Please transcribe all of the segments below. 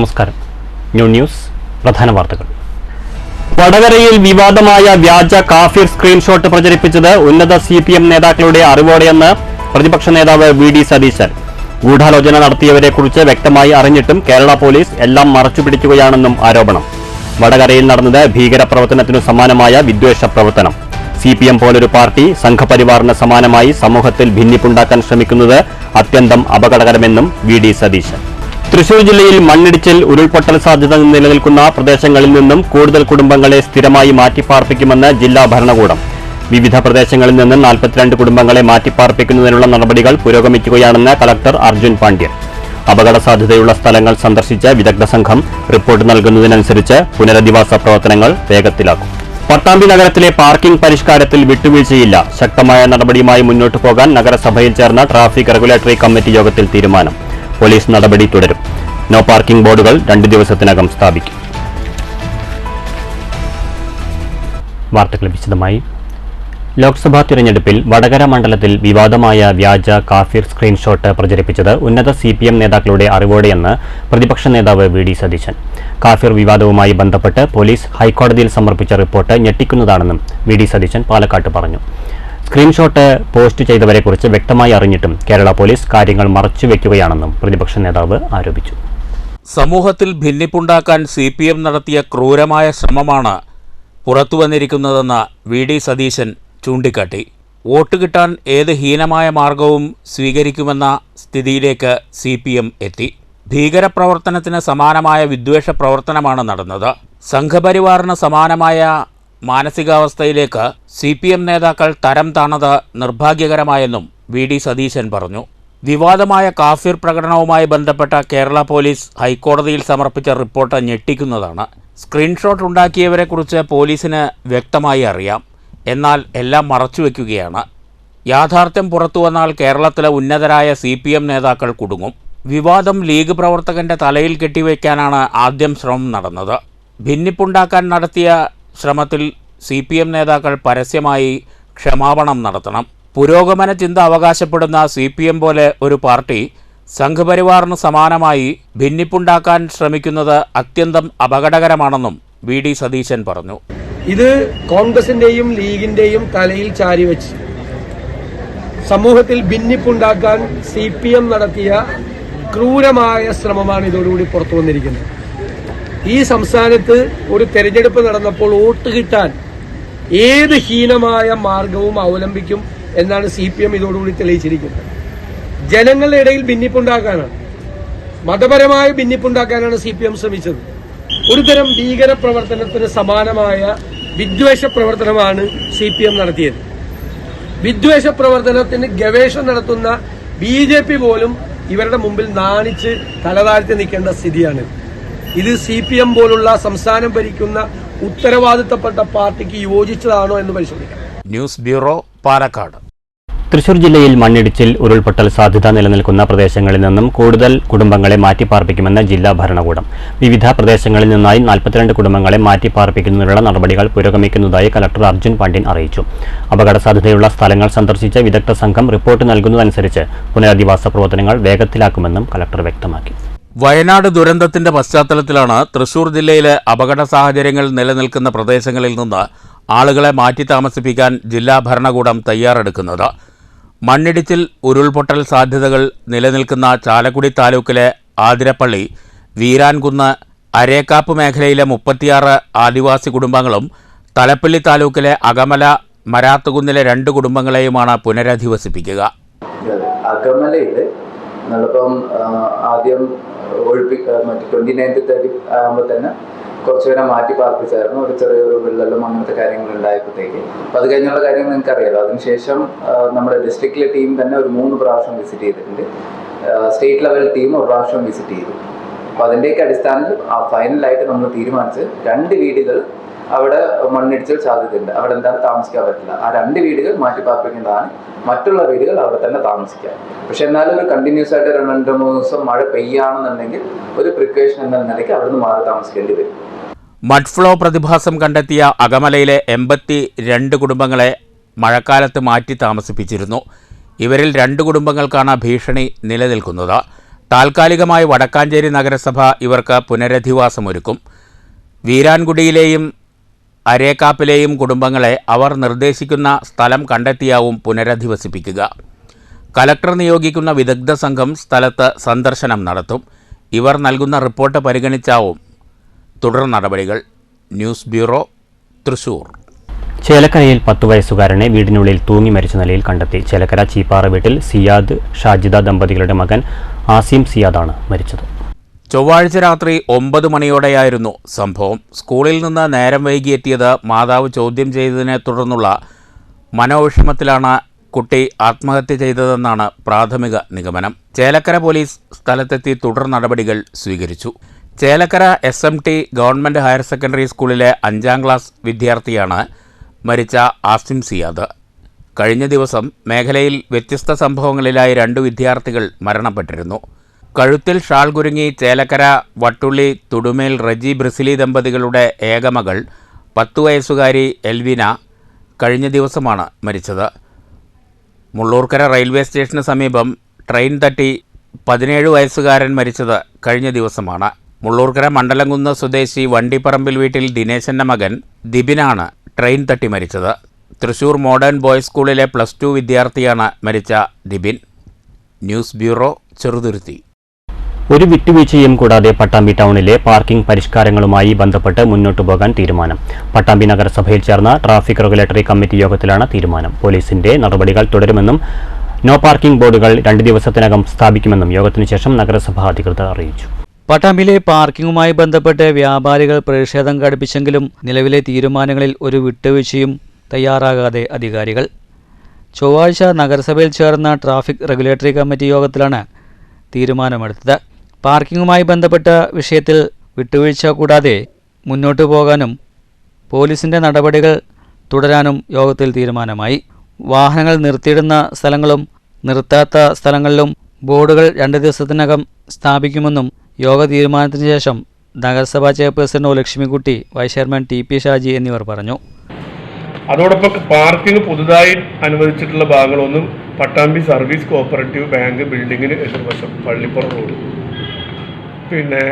നമസ്കാരം. ന്യൂസ് പ്രധാന വാർത്തകൾ. വടകരയിൽ വിവാദമായ വ്യാജ കാഫിർ സ്ക്രീൻഷോട്ട് പ്രചരിപ്പിച്ചത് ഉന്നത CPM നേതാക്കളുടെ അറിവോടെയെന്ന് പ്രതിപക്ഷ നേതാവ് VD സതീശൻ. ഗൂഢാലോചന നടത്തിയവരെക്കുറിച്ച് വ്യക്തമായി അറിഞ്ഞിട്ടും കേരള പോലീസ് എല്ലാം മറച്ചുപിടിക്കുകയാണെന്നും ആരോപണം. വടകരയിൽ നടന്നത് ഭീകരപ്രവർത്തനത്തിനു സമാനമായ വിദ്വേഷ പ്രവർത്തനം. CPM പോലൊരു പാർട്ടി സംഘപരിവാറിന് സമാനമായി സമൂഹത്തിൽ ഭിന്നിപ്പുണ്ടാക്കാൻ ശ്രമിക്കുന്നത് അത്യന്തം അപകടകരമെന്നും VD സതീശൻ. തൃശൂർ ജില്ലയിൽ മണ്ണിടിച്ചിൽ ഉരുൾപൊട്ടൽ സാധ്യത നിലനിൽക്കുന്ന പ്രദേശങ്ങളിൽ നിന്നും കൂടുതൽ കുടുംബങ്ങളെ സ്ഥിരമായി മാറ്റിപ്പാർപ്പിക്കുമെന്ന് ജില്ലാ ഭരണകൂടം. വിവിധ പ്രദേശങ്ങളിൽ നിന്ന് 42 കുടുംബങ്ങളെ മാറ്റിപ്പാർപ്പിക്കുന്നതിനുള്ള നടപടികൾ പുരോഗമിക്കുകയാണെന്ന് കളക്ടർ അർജുൻ പാണ്ഡ്യൻ. അപകട സാധ്യതയുള്ള സ്ഥലങ്ങൾ സന്ദർശിച്ച് വിദഗ്ധ സംഘം റിപ്പോർട്ട് നൽകുന്നതിനനുസരിച്ച് പുനരധിവാസ പ്രവർത്തനങ്ങൾ വേഗത്തിലാക്കും. പട്ടാമ്പി നഗരത്തിലെ പാർക്കിംഗ് പരിഷ്കാരത്തിൽ വിട്ടുവീഴ്ചയില്ല. ശക്തമായ നടപടിയുമായി മുന്നോട്ടു പോകാൻ നഗരസഭയിൽ ചേർന്ന ട്രാഫിക് റെഗുലേറ്ററി കമ്മിറ്റി യോഗത്തിൽ തീരുമാനം. പോലീസ് നടപടി തുടരും. നോ പാർക്കിംഗ് ബോർഡുകൾ 2 ദിവസത്തിനകം സ്ഥാപിക്കും. വാർത്തകൾ വിശദമായി. ലോക്സഭാ തിരഞ്ഞെടുപ്പിൽ വടകര മണ്ഡലത്തിൽ വിവാദമായ വ്യാജ കാഫിർ സ്ക്രീൻഷോട്ട് പ്രചരിപ്പിച്ചത് ഉന്നത CPM നേതാക്കളുടെ അറിവോടെയെന്ന് പ്രതിപക്ഷ നേതാവ് VD സതീശൻ. കാഫിർ വിവാദവുമായി ബന്ധപ്പെട്ട് പോലീസ് ഹൈക്കോടതിയിൽ സമർപ്പിച്ച റിപ്പോർട്ട് ഞെട്ടിക്കുന്നതാണെന്നും VD സതീശൻ പാലക്കാട്ട് പറഞ്ഞു. സ്ക്രീൻഷോട്ട് പോസ്റ്റ് ചെയ്തവരെക്കുറിച്ച് വ്യക്തമായി അറിഞ്ഞിട്ടും കേരള പോലീസ് കാര്യങ്ങൾ മറച്ചുവെക്കുകയാണെന്നും പ്രതിപക്ഷ നേതാവ് ആരോപിച്ചു. സമൂഹത്തിൽ ഭിന്നിപ്പുണ്ടാക്കാൻ CPM നടത്തിയ ക്രൂരമായ ശ്രമമാണ് പുറത്തുവന്നിരിക്കുന്നതെന്ന് VD സതീശൻ ചൂണ്ടിക്കാട്ടി. വോട്ട് കിട്ടാൻ ഏത് ഹീനമായ മാർഗവും സ്വീകരിക്കുമെന്ന സ്ഥിതിയിലേക്ക് CPM എത്തി. ഭീകരപ്രവർത്തനത്തിന് സമാനമായ വിദ്വേഷ പ്രവർത്തനമാണ് നടന്നത്. സംഘപരിവാറിന് സമാനമായ മാനസികാവസ്ഥയിലേക്ക് CPM നേതാക്കൾ തരം താണത് നിർഭാഗ്യകരമായെന്നും VD സതീശൻ പറഞ്ഞു. വിവാദമായ കാഫിർ പ്രകടനവുമായി ബന്ധപ്പെട്ട കേരള പോലീസ് ഹൈക്കോടതിയിൽ സമർപ്പിച്ച റിപ്പോർട്ട് ഞെട്ടിക്കുന്നതാണ്. സ്ക്രീൻഷോട്ട് ഉണ്ടാക്കിയവരെക്കുറിച്ച് പോലീസിന് വ്യക്തമായി അറിയാം. എന്നാൽ എല്ലാം മറച്ചുവെക്കുകയാണ്. യാഥാർത്ഥ്യം പുറത്തുവന്നാൽ കേരളത്തിലെ ഉന്നതരായ CPM നേതാക്കൾ കുടുങ്ങും. വിവാദം ലീഗ് പ്രവർത്തകന്റെ തലയിൽ കെട്ടിവയ്ക്കാനാണ് ആദ്യം ശ്രമം നടന്നത്. ഭിന്നിപ്പുണ്ടാക്കാൻ നടത്തിയ ശ്രമത്തിൽ CPM നേതാക്കൾ പരസ്യമായി ക്ഷമാപണം നടത്തണം. പുരോഗമന ചിന്ത അവകാശപ്പെടുന്ന CPM പോലെ ഒരു പാർട്ടി സംഘപരിവാറിന് സമാനമായി ഭിന്നിപ്പുണ്ടാക്കാൻ ശ്രമിക്കുന്നത് അത്യന്തം അപകടകരമാണെന്നും VD സതീശൻ പറഞ്ഞു. ഇത് കോൺഗ്രസിന്റെയും ലീഗിന്റെയും തലയിൽ ചാരിവെച്ച് സമൂഹത്തിൽ ഭിന്നിപ്പുണ്ടാക്കാൻ CPM നടത്തിയ ക്രൂരമായ ശ്രമമാണ് ഇതോടുകൂടി പുറത്തു വന്നിരിക്കുന്നത്. ഈ സംസ്ഥാനത്ത് ഒരു തെരഞ്ഞെടുപ്പ് നടന്നപ്പോൾ വോട്ട് കിട്ടാൻ ഏത് ഹീനമായ മാർഗവും അവലംബിക്കും എന്നാണ് CPM ഇതോടുകൂടി തെളിയിച്ചിരിക്കുന്നത്. ജനങ്ങളുടെ ഇടയിൽ ഭിന്നിപ്പുണ്ടാക്കാനാണ്, മതപരമായ ഭിന്നിപ്പുണ്ടാക്കാനാണ് CPM ശ്രമിച്ചത്. ഒരുതരം ഭീകര പ്രവർത്തനത്തിന് സമാനമായ വിദ്വേഷ പ്രവർത്തനമാണ് CPM നടത്തിയത്. വിദ്വേഷ പ്രവർത്തനത്തിന് ഗവേഷണം നടത്തുന്ന BJP പോലും ഇവരുടെ മുമ്പിൽ നാണിച്ച് തലതാഴ്ത്തി നിൽക്കേണ്ട സ്ഥിതിയാണ്. ഇത് CPM പോലുള്ള സംസ്ഥാനം ഭരിക്കുന്ന ഉത്തരവാദിത്തപ്പെട്ട പാർട്ടിക്ക് യോജിച്ചതാണോ എന്ന് പരിശോധിക്കാം. News bureau, Palakkad. തൃശൂർ ജില്ലയിൽ മണ്ണിടിച്ചിൽ ഉരുൾപൊട്ടൽ സാധ്യത നിലനിൽക്കുന്ന പ്രദേശങ്ങളിൽ നിന്നും കൂടുതൽ കുടുംബങ്ങളെ മാറ്റിപ്പാർപ്പിക്കുമെന്ന് ജില്ലാ ഭരണകൂടം. വിവിധ പ്രദേശങ്ങളിൽ നിന്നായി 42 കുടുംബങ്ങളെ മാറ്റിപ്പാർപ്പിക്കുന്നതിനുള്ള നടപടികൾ പുരോഗമിക്കുന്നതായി കളക്ടർ അർജുൻ പാണ്ഡ്യൻ അറിയിച്ചു. അപകട സാധ്യതയുള്ള സ്ഥലങ്ങൾ സന്ദർശിച്ച വിദഗ്ധ സംഘം റിപ്പോർട്ട് നൽകുന്നതനുസരിച്ച് പുനരധിവാസ പ്രവർത്തനങ്ങൾ വേഗത്തിലാക്കുമെന്നും കളക്ടർ വ്യക്തമാക്കി. വയനാട് ദുരന്തത്തിന്റെ പശ്ചാത്തലത്തിലാണ് തൃശൂർ ജില്ലയിലെ അപകട സാഹചര്യങ്ങൾ നിലനിൽക്കുന്ന പ്രദേശങ്ങളിൽ നിന്ന് ആളുകളെ മാറ്റി താമസിപ്പിക്കാൻ ജില്ലാ ഭരണകൂടം തയ്യാറെടുക്കുന്നത്. മണ്ണിടിച്ചിൽ ഉരുൾപൊട്ടൽ സാധ്യതകൾ നിലനിൽക്കുന്ന ചാലക്കുടി താലൂക്കിലെ ആതിരപ്പള്ളി, വീരാൻകുന്ന്, അരേക്കാപ്പ് മേഖലയിലെ 36 ആദിവാസി കുടുംബങ്ങളും തലപ്പള്ളി താലൂക്കിലെ അകമല, മരാത്തുകുന്നിലെ 2 കുടുംബങ്ങളെയുമാണ് പുനരധിവസിപ്പിക്കുക. അകമലയില് നമ്മളിപ്പം ആദ്യം 29th ആകുമ്പോൾ തന്നെ കുറച്ചുപേരെ മാറ്റി പാർപ്പിച്ചായിരുന്നു. ഒരു ചെറിയൊരു വിള്ളലും അങ്ങനത്തെ കാര്യങ്ങൾ ഉണ്ടായപ്പോഴത്തേക്ക് അപ്പോൾ അത് കഴിഞ്ഞുള്ള കാര്യങ്ങൾ നിങ്ങൾക്ക് അറിയാലോ. അതിനുശേഷം നമ്മുടെ ഡിസ്ട്രിക്റ്റിലെ ടീം തന്നെ ഒരു 3 പ്രാവശ്യം വിസിറ്റ് ചെയ്തിട്ടുണ്ട്. സ്റ്റേറ്റ് ലെവൽ ടീം 1 പ്രാവശ്യം വിസിറ്റ് ചെയ്തു. അപ്പോൾ അതിൻ്റെയൊക്കെ അടിസ്ഥാനത്തിൽ ഫൈനലായിട്ട് നമ്മൾ തീരുമാനിച്ച് 2 വീടുകൾ അവിടെ മണ്ണിടിച്ചിൽ സാധ്യതയുണ്ട്, അവിടെ എന്തായാലും താമസിക്കാൻ പറ്റില്ല. ആ 2 വീടുകൾ മാറ്റിപ്പാർപ്പിക്കേണ്ടതാണ്. മറ്റുള്ള വീടുകൾ അവിടെ തന്നെ താമസിക്കാം. പക്ഷെ എന്നാലും ഒരു കണ്ടിന്യൂസ് ആയിട്ട് 2-3 ദിവസം മഴ പെയ്യാണെന്നുണ്ടെങ്കിൽ ഒരു പ്രിക്കോഷൻ എന്ന നിലയ്ക്ക് അവിടുന്ന് മാറി താമസിക്കേണ്ടി വരും. മഡ് ഫ്ലോ പ്രതിഭാസം കണ്ടെത്തിയ അകമലയിലെ 82 കുടുംബങ്ങളെ മഴക്കാലത്ത് മാറ്റി താമസിപ്പിച്ചിരുന്നു. ഇവരിൽ 2 കുടുംബങ്ങൾക്കാണ് ഭീഷണി നിലനിൽക്കുന്നത്. താൽക്കാലികമായി വടക്കാഞ്ചേരി നഗരസഭ ഇവർക്ക് പുനരധിവാസമൊരുക്കും. വീരാൻകുടിയിലെയും അരേക്കാപ്പിലെയും കുടുംബങ്ങളെ അവർ നിർദ്ദേശിക്കുന്ന സ്ഥലം കണ്ടെത്തിയാവും പുനരധിവസിപ്പിക്കുക. കലക്ടർ നിയോഗിക്കുന്ന വിദഗ്ധ സംഘം സ്ഥലത്ത് സന്ദർശനം നടത്തും. ഇവർ നൽകുന്ന റിപ്പോർട്ട് പരിഗണിച്ചാവും തുടർ നടപടികൾ. News bureau, Thrissur. ചേലക്കരയിൽ 10 വയസ്സുകാരനെ വീടിനുള്ളിൽ തൂങ്ങി മരിച്ച നിലയിൽ കണ്ടെത്തി. ചേലക്കര ചീപ്പാറ വീട്ടിൽ സിയാദ് ഷാജിദ ദമ്പതികളുടെ മകൻ ആസിം സിയാദാണ് മരിച്ചത്. ചൊവ്വാഴ്ച രാത്രി 9 മണിയോടെയായിരുന്നു സംഭവം. സ്കൂളിൽ നിന്ന് നേരം വൈകിയെത്തിയത് മാതാവ് ചോദ്യം ചെയ്തതിനെ തുടർന്നുള്ള മനോവിഷമത്തിലാണ് കുട്ടി ആത്മഹത്യ ചെയ്തതെന്നാണ് പ്രാഥമിക നിഗമനം. ചേലക്കര പോലീസ് സ്ഥലത്തെത്തി തുടർ നടപടികൾ സ്വീകരിച്ചു. Chelakkara SMT government higher secondary സ്കൂളിലെ 5ാം ക്ലാസ് വിദ്യാർത്ഥിയാണ് മരിച്ച ആസിം സിയാദ്. കഴിഞ്ഞ ദിവസം മേഖലയിൽ വ്യത്യസ്ത സംഭവങ്ങളിലായി 2 വിദ്യാർത്ഥികൾ മരണപ്പെട്ടിരുന്നു. കഴുത്തിൽ ഷാൾ കുരുങ്ങി ചേലക്കര വട്ടുള്ളി തുടുമേൽ റജി ബ്രിസിലി ദമ്പതികളുടെ ഏകമകൾ 10 വയസ്സുകാരി എൽവിന കഴിഞ്ഞ ദിവസമാണ് മരിച്ചത്. മുള്ളൂർക്കര റെയിൽവേ സ്റ്റേഷന് സമീപം ട്രെയിൻ തട്ടി 17 വയസ്സുകാരൻ മരിച്ചത് കഴിഞ്ഞ ദിവസമാണ്. മുള്ളൂർക്കര മണ്ഡലംകുന്ന് സ്വദേശി വണ്ടിപ്പറമ്പിൽ വീട്ടിൽ ദിനേശൻ്റെ മകൻ ദിബിനാണ് ട്രെയിൻ തട്ടി മരിച്ചത്. തൃശൂർ മോഡേൺ ബോയ്സ് സ്കൂളിലെ +2 വിദ്യാർത്ഥിയാണ് മരിച്ച ദിബിൻ. News bureau, Cheruthuruthy. ഒരു വിട്ടുവീഴ്ചയും കൂടാതെ പട്ടാമ്പി ടൗണിലെ പാർക്കിംഗ് പരിഷ്കാരങ്ങളുമായി ബന്ധപ്പെട്ട് മുന്നോട്ടു പോകാൻ തീരുമാനം. പട്ടാമ്പി നഗരസഭയിൽ ചേർന്ന ട്രാഫിക് റെഗുലേറ്ററി കമ്മിറ്റി യോഗത്തിലാണ് തീരുമാനം. പോലീസിന്റെ നടപടികൾ തുടരുമെന്നും നോ പാർക്കിംഗ് ബോർഡുകൾ 2 ദിവസത്തിനകം സ്ഥാപിക്കുമെന്നും യോഗത്തിനു ശേഷം നഗരസഭ അധികൃതർ അറിയിച്ചു. പട്ടാമ്പിയിലെ പാർക്കിംഗുമായി ബന്ധപ്പെട്ട് വ്യാപാരികൾ പ്രതിഷേധം ഘടിപ്പിച്ചെങ്കിലും നിലവിലെ തീരുമാനങ്ങളിൽ ഒരു വിട്ടുവീഴ്ചയും തയ്യാറാകാതെ അധികാരികൾ. ചൊവ്വാഴ്ച നഗരസഭയിൽ ചേർന്ന ട്രാഫിക് റെഗുലേറ്ററി കമ്മിറ്റി യോഗത്തിലാണ് തീരുമാനമെടുത്തത്. പാർക്കിംഗുമായി ബന്ധപ്പെട്ട വിഷയത്തിൽ വിട്ടുവീഴ്ച കൂടാതെ മുന്നോട്ടു പോകാനും പോലീസിൻ്റെ നടപടികൾ തുടരാനും യോഗത്തിൽ തീരുമാനമായി. വാഹനങ്ങൾ നിർത്തിയിടുന്ന സ്ഥലങ്ങളും നിർത്താത്ത സ്ഥലങ്ങളിലും ബോർഡുകൾ 2 ദിവസത്തിനകം സ്ഥാപിക്കുമെന്നും യോഗ തീരുമാനത്തിന് ശേഷം നഗരസഭാ ചെയർപേഴ്സൺ ലക്ഷ്മിക്കുട്ടി, വൈസ് ചെയർമാൻ TP ഷാജി എന്നിവർ പറഞ്ഞു. അതോടൊപ്പം പാർക്കിംഗ് പുതുതായി അനുവദിച്ചിട്ടുള്ള ഭാഗങ്ങളൊന്നും പട്ടാമ്പി സർവീസ് കോഓപ്പറേറ്റീവ് ബാങ്ക് ബിൽഡിങ്ങിന് എതിർവശം പള്ളിപ്പുറം റോഡ്, പിന്നെ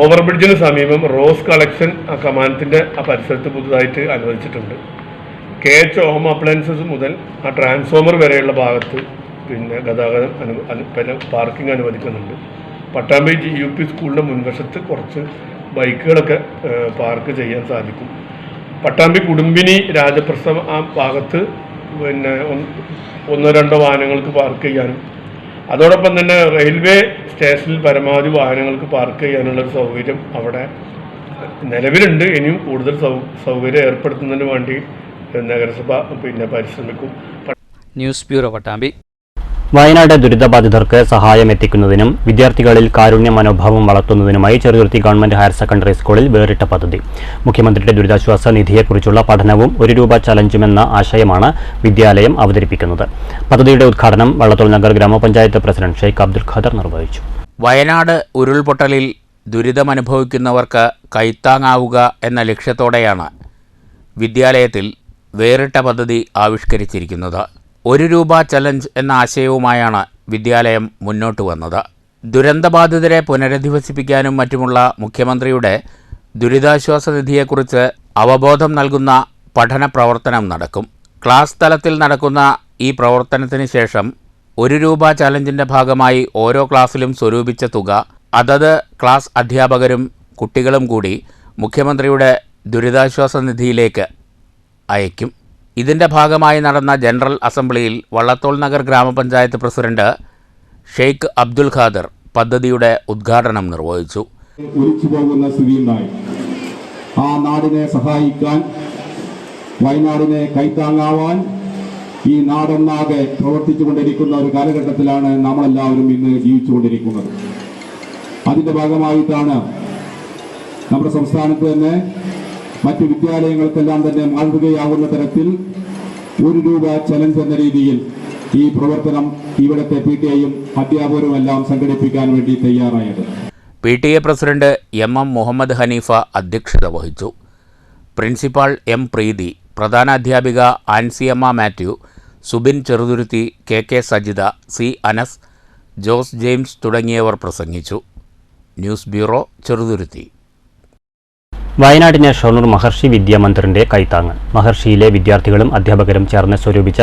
ഓവർബ്രിഡ്ജിന് സമീപം റോസ് കളക്ഷൻ കമാനത്തിൻ്റെ പരിസരത്ത് പുതുതായിട്ട് അനുവദിച്ചിട്ടുണ്ട്. KH ഹോം അപ്ലയൻസസ് മുതൽ ട്രാൻസ്ഫോമർ വരെയുള്ള ഭാഗത്ത് പിന്നെ ഗതാഗതം പാർക്കിംഗ് അനുവദിക്കുന്നുണ്ട്. പട്ടാമ്പി UP സ്കൂളിൻ്റെ മുൻവശത്ത് കുറച്ച് ബൈക്കുകളൊക്കെ പാർക്ക് ചെയ്യാൻ സാധിക്കും. പട്ടാമ്പി കുടുംബിനി രാജപ്രസവ ആ ഭാഗത്ത് പിന്നെ 1-2 വാഹനങ്ങൾക്ക് പാർക്ക് ചെയ്യാനും, അതോടൊപ്പം തന്നെ റെയിൽവേ സ്റ്റേഷനിൽ പരമാവധി വാഹനങ്ങൾക്ക് പാർക്ക് ചെയ്യാനുള്ളൊരു സൗകര്യം അവിടെ നിലവിലുണ്ട്. ഇനിയും കൂടുതൽ സൗകര്യം ഏർപ്പെടുത്തുന്നതിന് വേണ്ടി നഗരസഭ പരിശ്രമിക്കും. News bureau, Pattambi. വയനാട് ദുരിതബാധിതർക്ക് സഹായം എത്തിക്കുന്നതിനും വിദ്യാർത്ഥികളിൽ കാരുണ്യ മനോഭാവം വളർത്തുന്നതിനുമായി ചെറുതുരുത്തി ഗവൺമെന്റ് ഹയർ സെക്കൻഡറി സ്കൂളിൽ വേറിട്ട പദ്ധതി. മുഖ്യമന്ത്രിയുടെ ദുരിതാശ്വാസ നിധിയെക്കുറിച്ചുള്ള പഠനവും ₹1 ചലഞ്ചുമെന്ന ആശയമാണ് വിദ്യാലയം അവതരിപ്പിക്കുന്നത്. പദ്ധതിയുടെ ഉദ്ഘാടനം വള്ളത്തോൾ നഗർ ഗ്രാമപഞ്ചായത്ത് പ്രസിഡന്റ് ഷെയ്ഖ് അബ്ദുൽ ഖാദർ നിർവഹിച്ചു. വയനാട് ഉരുൾപൊട്ടലിൽ ദുരിതമനുഭവിക്കുന്നവർക്ക് കൈത്താങ്ങാവുക എന്ന ലക്ഷ്യത്തോടെയാണ് വിദ്യാലയത്തിൽ വേറിട്ട പദ്ധതി ആവിഷ്കരിച്ചിരിക്കുന്നത്. ₹1 ചലഞ്ച് എന്ന ആശയവുമായാണ് വിദ്യാലയം മുന്നോട്ട് വന്നത്. ദുരന്തബാധിതരെ പുനരധിവസിപ്പിക്കാനും മറ്റുമുള്ള മുഖ്യമന്ത്രിയുടെ ദുരിതാശ്വാസ നിധിയെക്കുറിച്ച് അവബോധം നൽകുന്ന പഠന പ്രവർത്തനം നടക്കും. ക്ലാസ് തലത്തിൽ നടക്കുന്ന ഈ പ്രവർത്തനത്തിന് ശേഷം ₹1 ചലഞ്ചിൻ്റെ ഭാഗമായി ഓരോ ക്ലാസ്സിലും സ്വരൂപിച്ച തുക അതത് ക്ലാസ് അധ്യാപകരും കുട്ടികളും കൂടി മുഖ്യമന്ത്രിയുടെ ദുരിതാശ്വാസ നിധിയിലേക്ക് അയക്കും. ഇതിൻ്റെ ഭാഗമായി നടന്ന ജനറൽ അസംബ്ലിയിൽ വള്ളത്തോൾ നഗർ ഗ്രാമപഞ്ചായത്ത് പ്രസിഡന്റ് ഷെയ്ഖ് അബ്ദുൽ ഖാദർ പദ്ധതിയുടെ ഉദ്ഘാടനം നിർവഹിച്ചു. ഒലിച്ചുപോകുന്ന സ്ഥിതിയുണ്ടായി. ആ നാടിനെ സഹായിക്കാൻ, വയനാടിനെ കൈത്താങ്ങാവാൻ ഈ നാടൊന്നാകെ പ്രവർത്തിച്ചുകൊണ്ടിരിക്കുന്ന ഒരു കാലഘട്ടത്തിലാണ് നമ്മളെല്ലാവരും ഇന്ന് ജീവിച്ചുകൊണ്ടിരിക്കുന്നത്. അതിൻ്റെ ഭാഗമായിട്ടാണ് നമ്മുടെ സംസ്ഥാനത്ത് തന്നെ മറ്റ് വിദ്യാലയങ്ങൾക്കെല്ലാം തന്നെ മാതൃകയാകുന്ന തരത്തിൽ ₹1 ചലഞ്ച് എന്ന രീതിയിൽ ഈ പ്രവർത്തനം ഇവിടുത്തെ PTA-യും അധ്യാപകരുമെല്ലാം സംഘടിപ്പിക്കാൻ വേണ്ടി തയ്യാറായത്. PTA president MM Muhammad Haneefa അധ്യക്ഷത വഹിച്ചു. പ്രിൻസിപ്പാൾ M പ്രീതി, പ്രധാന അധ്യാപിക Ansiyamma Mathew, Subin Cheruthuruthy, KK Sajitha, C Anas, Jose James തുടങ്ങിയവർ പ്രസംഗിച്ചു. News bureau, Cheruthuruthy. വയനാടിന് ഷൊർണൂർ മഹർഷി വിദ്യാമന്ദിറിന്റെ കൈത്താങ്ങ്. മഹർഷിയിലെ വിദ്യാർത്ഥികളും അധ്യാപകരും ചേർന്ന് സ്വരൂപിച്ച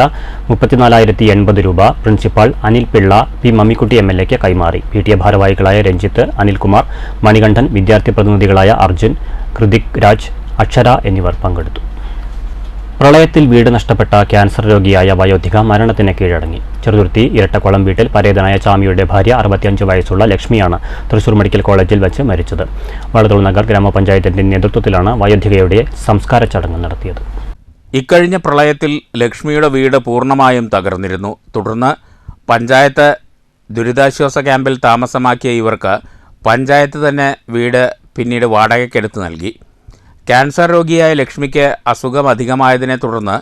34,080 രൂപ principal Anil Pillai P Mammikutty MLA കൈമാറി. PTA ഭാരവാഹികളായ രഞ്ജിത്ത്, അനിൽകുമാർ, മണികണ്ഠൻ, വിദ്യാർത്ഥി പ്രതിനിധികളായ അർജുൻ, കൃതിക് രാജ്, അക്ഷര എന്നിവർ പങ്കെടുത്തു. പ്രളയത്തിൽ വീട് നഷ്ടപ്പെട്ട ക്യാൻസർ രോഗിയായ വയോധിക മരണത്തിന് കീഴടങ്ങി. ചെറുതുരുത്തി ഇരട്ടക്കുളം വീട്ടിൽ പരേതനായ ചാമിയുടെ ഭാര്യ 65 വയസ്സുള്ള ലക്ഷ്മിയാണ് തൃശൂർ മെഡിക്കൽ കോളേജിൽ വെച്ച് മരിച്ചത്. വള്ളത്തോൾ നഗർ ഗ്രാമപഞ്ചായത്തിന്റെ നേതൃത്വത്തിലാണ് വയോധികയുടെ സംസ്കാര ചടങ്ങ് നടത്തിയത്. ഇക്കഴിഞ്ഞ പ്രളയത്തിൽ ലക്ഷ്മിയുടെ വീട് പൂർണ്ണമായും തകർന്നിരുന്നു. തുടർന്ന് പഞ്ചായത്ത് ദുരിതാശ്വാസ ക്യാമ്പിൽ താമസമാക്കിയ ഇവർക്ക് പഞ്ചായത്ത് തന്നെ വീട് പിന്നീട് വാടകയ്ക്കെടുത്ത് നൽകി. ക്യാൻസർ രോഗിയായ ലക്ഷ്മിക്ക് അസുഖം അധികമായതിനെ തുടർന്ന്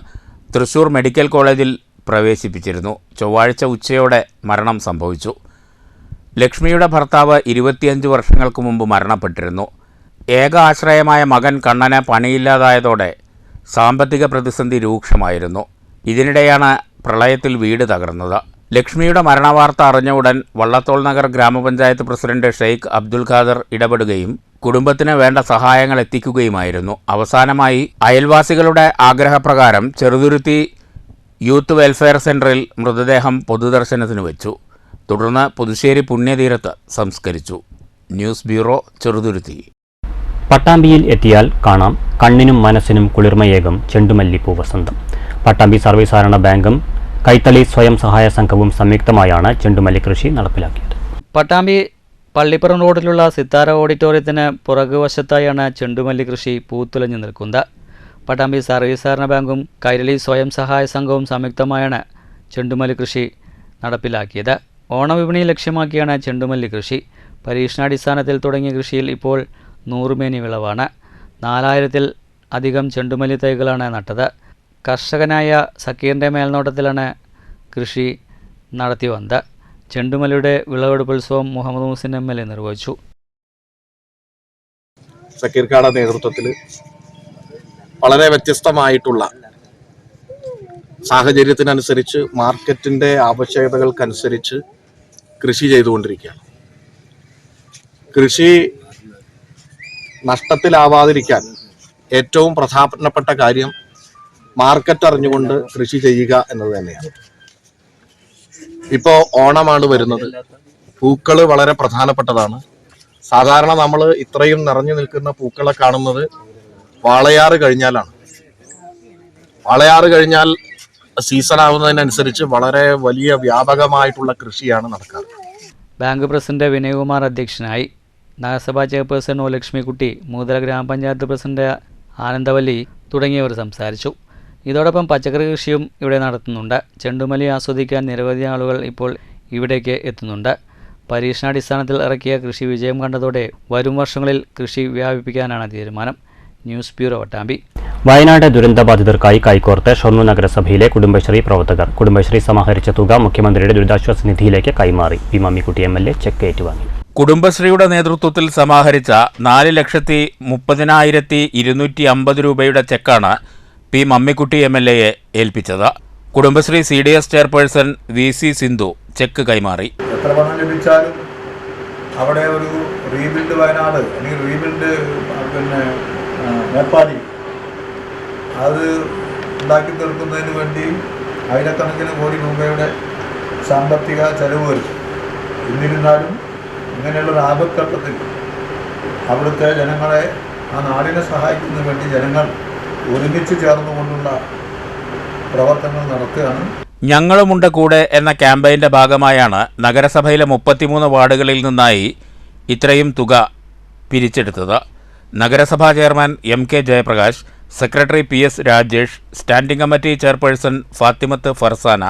തൃശൂർ മെഡിക്കൽ കോളേജിൽ പ്രവേശിപ്പിച്ചിരുന്നു. ചൊവ്വാഴ്ച ഉച്ചയോടെ മരണം സംഭവിച്ചു. ലക്ഷ്മിയുടെ ഭർത്താവ് 25 വർഷങ്ങൾക്ക് മുമ്പ് മരണപ്പെട്ടിരുന്നു. ഏക ആശ്രയമായ മകൻ കണ്ണന് പണിയില്ലാതായതോടെ സാമ്പത്തിക പ്രതിസന്ധി രൂക്ഷമായിരുന്നു. ഇതിനിടെയാണ് പ്രളയത്തിൽ വീട് തകർന്നത്. ലക്ഷ്മിയുടെ മരണവാർത്ത അറിഞ്ഞ ഉടൻ വള്ളത്തോൾ നഗർ ഗ്രാമപഞ്ചായത്ത് പ്രസിഡന്റ് ഷെയ്ഖ് അബ്ദുൽ ഖാദർ ഇടപെടുകയും കുടുംബത്തിന് വേണ്ട സഹായങ്ങൾ എത്തിക്കുകയുമായിരുന്നു. അവസാനമായി അയൽവാസികളുടെ ആഗ്രഹപ്രകാരം ചെറുതുരുത്തി യൂത്ത് വെൽഫെയർ സെന്ററിൽ മൃതദേഹം പൊതുദർശനത്തിന് വെച്ചു. തുടർന്ന് പുതുശ്ശേരി പുണ്യതീരത്ത് സംസ്കരിച്ചു. News bureau, Cheruthuruthy. പട്ടാമ്പിയിൽ എത്തിയാൽ കാണാം കണ്ണിനും മനസ്സിനും കുളിർമയേകും ചെണ്ടുമല്ലിപ്പൂ വസന്തം. പട്ടാമ്പി സർവീസ് സഹകരണ ബാങ്കും കൈത്തളി സ്വയം സഹായ സംഘവും സംയുക്തമായാണ് ചെണ്ടുമല്ലി കൃഷി നടപ്പിലാക്കിയത്. പട്ടാമ്പി പള്ളിപ്പുറം റോഡിലുള്ള സിത്താര ഓഡിറ്റോറിയത്തിന് പുറകുവശത്തായാണ് ചെണ്ടുമല്ലി കൃഷി പൂത്തുലഞ്ഞു നിൽക്കുന്നത്. പട്ടാമ്പി സർവീസ് സഹകരണ ബാങ്കും കൈരളി സ്വയം സഹായ സംഘവും സംയുക്തമായാണ് ചെണ്ടുമല്ലി കൃഷി നടപ്പിലാക്കിയത്. ഓണവിപണി ലക്ഷ്യമാക്കിയാണ് ചെണ്ടുമല്ലി കൃഷി. പരീക്ഷണാടിസ്ഥാനത്തിൽ തുടങ്ങിയ കൃഷിയിൽ ഇപ്പോൾ 100 മേനി വിളവാണ്. 4000-ൽ അധികം ചെണ്ടുമല്ലി തൈകളാണ് നട്ടത്. കർഷകനായ സക്കീറിൻ്റെ മേൽനോട്ടത്തിലാണ് കൃഷി നടത്തി വന്നത്. ചെണ്ടുമല്ലിയുടെ വിളവെടുപ്പുത്സവം മുഹമ്മദ് മുഹസിൻ MLA നിർവഹിച്ചു. സക്കീർക്കാരുടെ നേതൃത്വത്തിൽ വളരെ വ്യത്യസ്തമായിട്ടുള്ള സാഹചര്യത്തിനനുസരിച്ച് മാർക്കറ്റിന്റെ ആവശ്യകതകൾക്കനുസരിച്ച് കൃഷി ചെയ്തുകൊണ്ടിരിക്കുകയാണ്. കൃഷി നഷ്ടത്തിലാവാതിരിക്കാൻ ഏറ്റവും പ്രധാനപ്പെട്ട കാര്യം മാർക്കറ്റ് അറിഞ്ഞുകൊണ്ട് കൃഷി ചെയ്യുക എന്നത് തന്നെയാണ്. ഇപ്പോൾ ഓണമാണ് വരുന്നത്. പൂക്കൾ വളരെ പ്രധാനപ്പെട്ടതാണ്. സാധാരണ നമ്മൾ ഇത്രയും നിറഞ്ഞു നിൽക്കുന്ന പൂക്കളെ കാണുന്നത് വാളയാറ് കഴിഞ്ഞാലാണ്. വാളയാറ് കഴിഞ്ഞാൽ സീസൺ ആവുന്നതിനനുസരിച്ച് വളരെ വലിയ വ്യാപകമായിട്ടുള്ള കൃഷിയാണ് നടക്കാറ്. ബാങ്ക് പ്രസിഡന്റ് വിനയകുമാർ അധ്യക്ഷനായി. നഗരസഭാ ചെയർപേഴ്സൺ ഒ ലക്ഷ്മിക്കുട്ടി, മൂതല ഗ്രാമപഞ്ചായത്ത് പ്രസിഡന്റ് ആനന്ദവല്ലി തുടങ്ങിയവർ സംസാരിച്ചു. ഇതോടൊപ്പം പച്ചക്കറി കൃഷിയും ഇവിടെ നടത്തുന്നുണ്ട്. ചെണ്ടുമല്ലി ആസ്വദിക്കാൻ നിരവധി ആളുകൾ ഇപ്പോൾ ഇവിടേക്ക് എത്തുന്നുണ്ട്. പരീക്ഷണാടിസ്ഥാനത്തിൽ ഇറക്കിയ കൃഷി വിജയം കണ്ടതോടെ വരും വർഷങ്ങളിൽ കൃഷി വ്യാപിപ്പിക്കാനാണ് തീരുമാനം. News bureau, Pattambi. വയനാട് ദുരന്തബാധിതർക്കായി കൈകോർത്ത് ഷൊർണൂർ നഗരസഭയിലെ കുടുംബശ്രീ പ്രവർത്തകർ. കുടുംബശ്രീ സമാഹരിച്ച തുക മുഖ്യമന്ത്രിയുടെ ദുരിതാശ്വാസ നിധിയിലേക്ക് കൈമാറി. പി മമ്മിക്കുട്ടി MLA ചെക്ക് ഏറ്റുവാങ്ങി. കുടുംബശ്രീയുടെ നേതൃത്വത്തിൽ സമാഹരിച്ച 4,30,250 രൂപയുടെ ചെക്കാണ് പി മമ്മിക്കുട്ടി MLA ഏൽപ്പിച്ചത്. Kudumbashree CDS chairperson VC Sindhu check കൈമാറി. എത്ര പണം ലഭിച്ചാലും അവിടെ ഒരു റീബിൽഡ് വയനാട് അല്ലെങ്കിൽ റീബിൽഡ് മേപ്പാടി അത് ഉണ്ടാക്കി തീർക്കുന്നതിന് വേണ്ടി ആയിരക്കണക്കിന് കോടി രൂപയുടെ സാമ്പത്തിക ചെലവ് വരും. എന്നിരുന്നാലും ഇങ്ങനെയുള്ളൊരു ആപത്ഘട്ടത്തിൽ അവിടുത്തെ ജനങ്ങളെ, ആ നാടിനെ സഹായിക്കുന്നതിന് വേണ്ടി ജനങ്ങൾ ഒരുമിച്ച് ചേർന്നുകൊണ്ടുള്ള പ്രവർത്തനങ്ങൾ നടത്തുകയാണ്. ഞങ്ങളുമുണ്ട് കൂടെ എന്ന ക്യാമ്പയിൻ്റെ ഭാഗമായാണ് നഗരസഭയിലെ 33 വാർഡുകളിൽ നിന്നായി ഇത്രയും തുക പിരിച്ചെടുത്തത്. നഗരസഭാ chairman MK Jayaprakash, secretary PS Rajesh, standing committee chairperson Fathimath Farsana,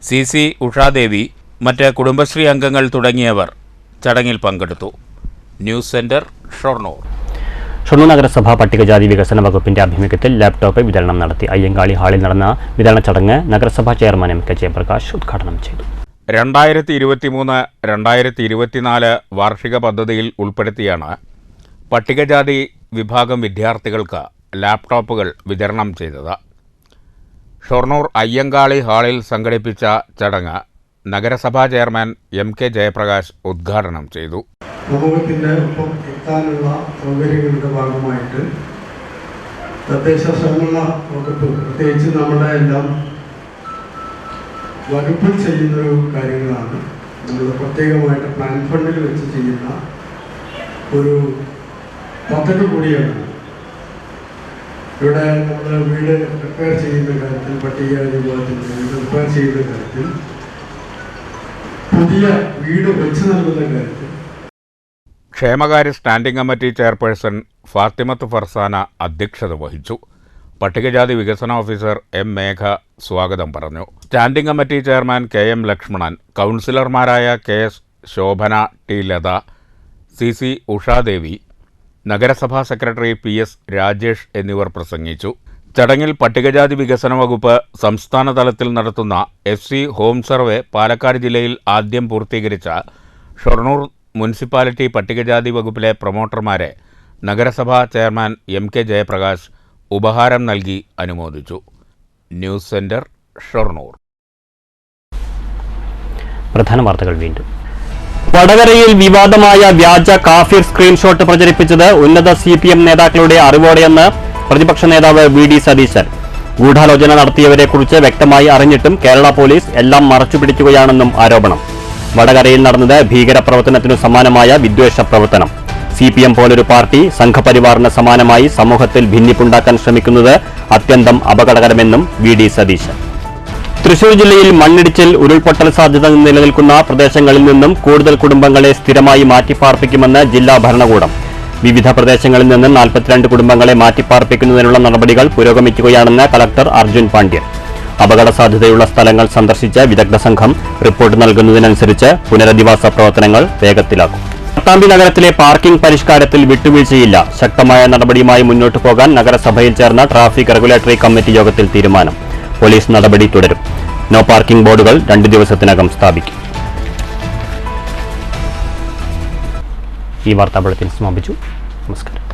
CC Ushadevi, മറ്റ് കുടുംബശ്രീ അംഗങ്ങൾ തുടങ്ങിയവർ ചടങ്ങിൽ പങ്കെടുത്തു. News centre, Shoranur. ഷൊർണൂർ നഗരസഭ പട്ടികജാതി വികസന വകുപ്പിന്റെ ആഭിമുഖ്യത്തിൽ ലാപ്ടോപ്പ് വിതരണം നടത്തി. അയ്യങ്കാളി ഹാളിൽ നടന്ന വിതരണ ചടങ്ങ് നഗരസഭാ ചെയർമാൻ MK ജയപ്രകാശ് ഉദ്ഘാടനം ചെയ്തു. 2023-2024 വാർഷിക പദ്ധതിയിൽ ഉൾപ്പെടുത്തിയാണ് പട്ടികജാതി വിഭാഗം വിദ്യാർത്ഥികൾക്ക് ലാപ്ടോപ്പുകൾ വിതരണം ചെയ്തത്. ഷൊർണൂർ അയ്യങ്കാളി ഹാളിൽ സംഘടിപ്പിച്ച ചടങ്ങ് നഗരസഭാ ചെയർമാൻ MK ജയപ്രകാശ് ഉദ്ഘാടനം ചെയ്തു. സമൂഹത്തിൻ്റെ ഒപ്പം എത്താനുള്ള സൗകര്യങ്ങളുടെ ഭാഗമായിട്ട് തദ്ദേശ സ്വയംഭരണ വകുപ്പ്, പ്രത്യേകിച്ച് നമ്മുടെ എല്ലാം വകുപ്പിൽ ചെയ്യുന്നൊരു കാര്യങ്ങളാണ്. നമ്മൾ പ്രത്യേകമായിട്ട് പ്ലാൻ ഫണ്ടിൽ വെച്ച് ചെയ്യുന്ന ഒരു പദ്ധതി കൂടിയാണ്. ഇവിടെ നമ്മൾ വീട് റിപ്പയർ ചെയ്യുന്ന കാര്യത്തിൽ, പട്ടിക വിഭാഗത്തിൻ്റെ റിപ്പയർ ചെയ്യുന്ന കാര്യത്തിൽ, പുതിയ വീട് വെച്ച് നൽകുന്ന കാര്യത്തിൽ ക്ഷേമകാര്യ standing committee chairperson Fathimath Farsana അധ്യക്ഷത വഹിച്ചു. പട്ടികജാതി വികസന ഓഫീസർ M. മേഘ സ്വാഗതം പറഞ്ഞു. Standing committee chairman KM. Lakshmanan, കൗൺസിലർമാരായ KS. Shobhana, T. Latha, CC. Ushadevi, നഗരസഭാ സെക്രട്ടറി PS. രാജേഷ് എന്നിവർ പ്രസംഗിച്ചു. ചടങ്ങിൽ പട്ടികജാതി വികസന വകുപ്പ് സംസ്ഥാന തലത്തിൽ നടത്തുന്ന FC ഹോം സർവേ പാലക്കാട് ജില്ലയിൽ ആദ്യം പൂർത്തീകരിച്ച ഷൊർണൂർ മുനിസിപ്പാലിറ്റി പട്ടികജാതി വകുപ്പിലെ പ്രൊമോട്ടർമാരെ നഗരസഭാ ചെയർമാൻ MK ജയപ്രകാശ് ഉപഹാരം നൽകി അനുമോദിച്ചു. News centre, Shoranur. പ്രധാന വാർത്തകൾ വീണ്ടും. വടകരയിൽ വിവാദമായ വ്യാജ കാഫിർ സ്ക്രീൻഷോട്ട് പ്രചരിപ്പിച്ചത് ഉന്നത CPM നേതാക്കളുടെ അറിവോടെയെന്ന് പ്രതിപക്ഷ നേതാവ് VD സതീശൻ. ഗൂഢാലോചന നടത്തിയവരെക്കുറിച്ച് വ്യക്തമായി അറിഞ്ഞിട്ടും കേരള പോലീസ് എല്ലാം മറച്ചുപിടിക്കുകയാണെന്നും ആരോപണം. വടകരയിൽ നടന്നത് ഭീകരപ്രവർത്തനത്തിനു സമാനമായ വിദ്വേഷ പ്രവർത്തനം. CPM പോലൊരു പാർട്ടി സംഘപരിവാറിന് സമാനമായി സമൂഹത്തിൽ ഭിന്നിപ്പുണ്ടാക്കാൻ ശ്രമിക്കുന്നത് അത്യന്തം അപകടകരമെന്നും VD സതീശൻ. തൃശൂർ ജില്ലയിൽ മണ്ണിടിച്ചിൽ, ഉരുൾപൊട്ടൽ സാധ്യത നിലനിൽക്കുന്ന പ്രദേശങ്ങളിൽ നിന്നും കൂടുതൽ കുടുംബങ്ങളെ സ്ഥിരമായി മാറ്റിപ്പാർപ്പിക്കുമെന്ന് ജില്ലാ ഭരണകൂടം. വിവിധ പ്രദേശങ്ങളിൽ നിന്ന് 42 കുടുംബങ്ങളെ മാറ്റിപ്പാർപ്പിക്കുന്നതിനുള്ള നടപടികൾ പുരോഗമിക്കുകയാണെന്ന് കളക്ടർ അർജുൻ പാണ്ഡ്യൻ. അപകട സാധ്യതയുള്ള സ്ഥലങ്ങൾ സന്ദർശിച്ച് വിദഗ്ധ സംഘം റിപ്പോർട്ട് നൽകുന്നതിനനുസരിച്ച് പുനരധിവാസ പ്രവർത്തനങ്ങൾ വേഗത്തിലാക്കും. പട്ടാമ്പി നഗരത്തിലെ പാർക്കിംഗ് പരിഷ്കാരത്തിൽ വിട്ടുവീഴ്ചയില്ല. ശക്തമായ നടപടിയുമായി മുന്നോട്ടു പോകാൻ നഗരസഭയിൽ ചേർന്ന ട്രാഫിക് റെഗുലേറ്ററി കമ്മിറ്റി യോഗത്തിൽ തീരുമാനം. പോലീസ് നടപടി തുടരും. നോ പാർക്കിംഗ് ബോർഡുകൾ 2 ദിവസത്തിനകം സ്ഥാപിക്കും. ഈ വാർത്താ ബുള്ളറ്റിൻ സമാപിച്ചു. നമസ്കാരം.